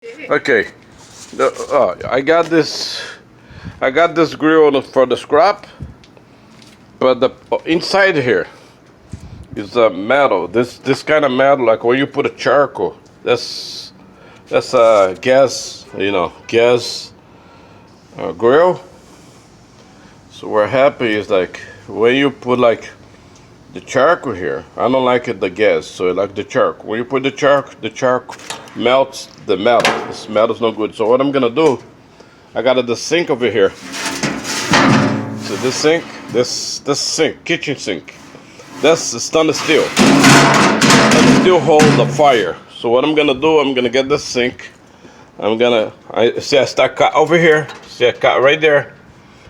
Okay, I got this. I got this grill for the scrap, but the inside here is metal. This kind of metal, like when you put a charcoal, that's a gas, gas grill. So what happens is like when you put like the charcoal here, I don't like it the gas, so I like the charcoal. When you put the charcoal melts the metal. This metal's no good. So what I'm gonna do, I got the sink over here. So this sink, this sink, kitchen sink, that's stainless steel. Stainless steel hold the fire. So what I'm gonna do, I'm gonna get this sink. I start cut over here. See, I cut right there.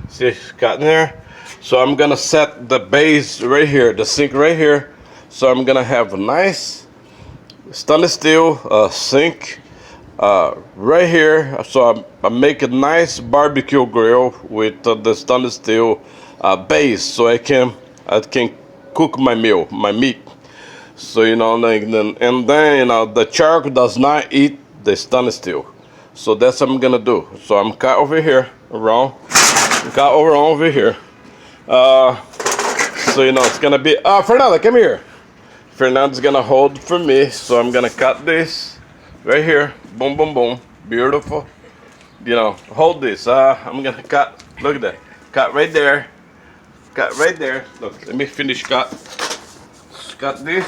See, it's cut in there. So I'm gonna set the base right here, the sink right here. So I'm gonna have a nice stainless steel sink right here. So I make a nice barbecue grill with the stainless steel base, so I can cook my meat. So and then the charcoal does not eat the stainless steel. So that's what I'm gonna do. So I'm cut over here around, over here. So it's gonna be Fernanda, come here. Fernanda's gonna hold for me, so I'm gonna cut this right here. Boom, boom, boom. Beautiful. Hold this. I'm gonna cut. Look at that. Cut right there. Cut right there. Look, let me finish cut. Cut this.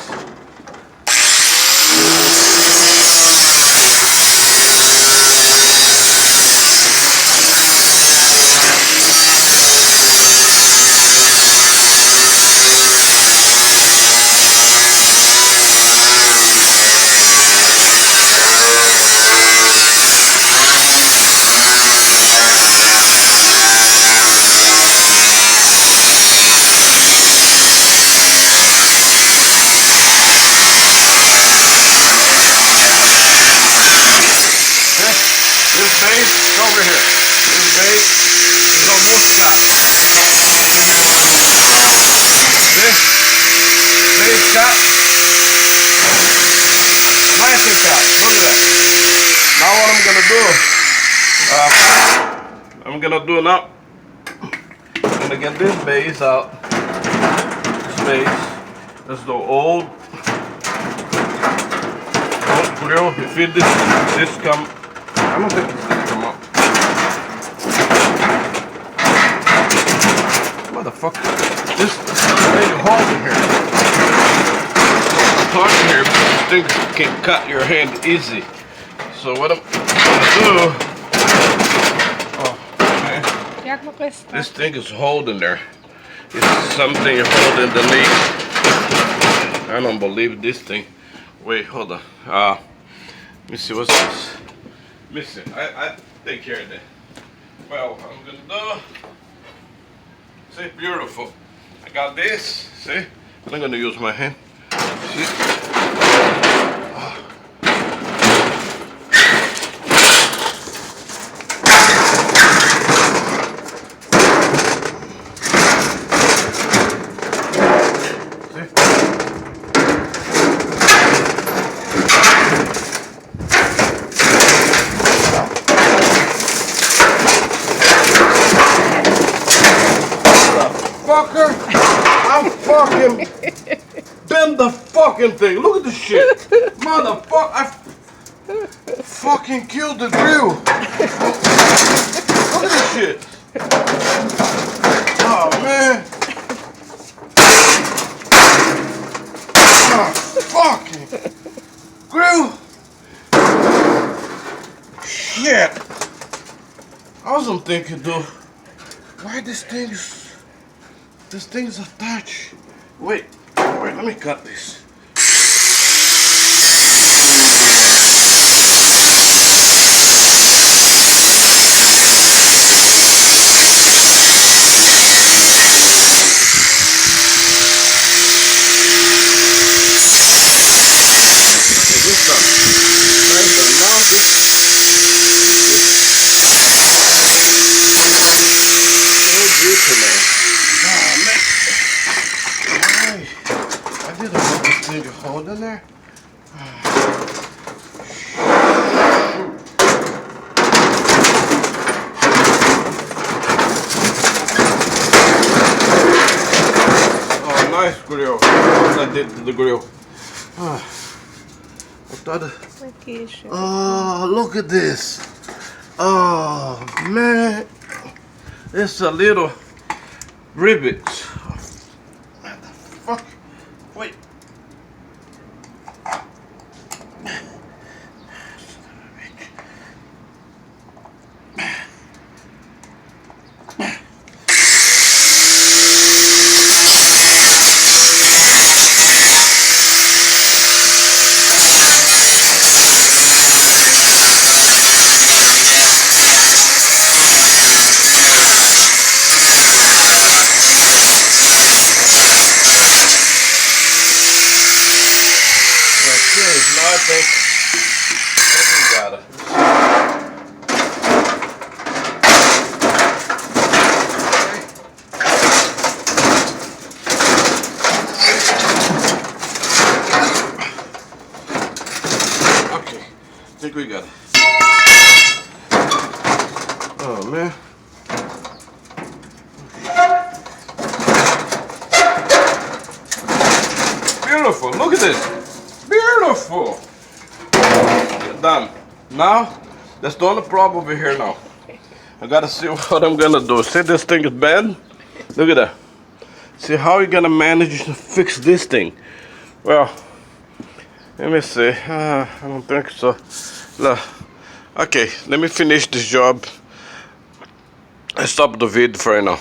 This base is over here. This base is almost cut. This base cut. Nicely cut. Look at that. Now what I'm gonna do now. I'm gonna get this base out. This base. That's the old grill. If this come. I don't think it's gonna come up. Motherfucker. This made a hole in here. I'm talking here because this thing can cut your hand easy. So what I'm gonna do, this thing is holding there. It's something holding the leak. I don't believe this thing. Wait, hold on. Let me see, what's this? Listen, I take care of that. Well, I'm gonna do. See, beautiful. I got this. See, I'm gonna use my hand. See? Fucker, I'm fucking bend the fucking thing. Look at this shit, motherfucker! I fucking killed the grill. Look at this shit. Oh man! Oh, fucking grill. Shit. I wasn't thinking though. Why this thing's attached. Wait, let me cut this. I did a nice grill. What I did to the grill. I thought. Aqui, Chico. Oh, look at this. Oh man, it's a little rivet. What the fuck? Wait. Okay, now I think we got it. Okay, I think we got it. Oh man. Beautiful, look at this. Beautiful. Done. Now, that's the only problem over here now. I gotta see what I'm gonna do. See, this thing is bad? Look at that. See, how are you gonna manage to fix this thing? Well, let me see. I don't think so. Look. Okay, let me finish this job. I stop the video for right now.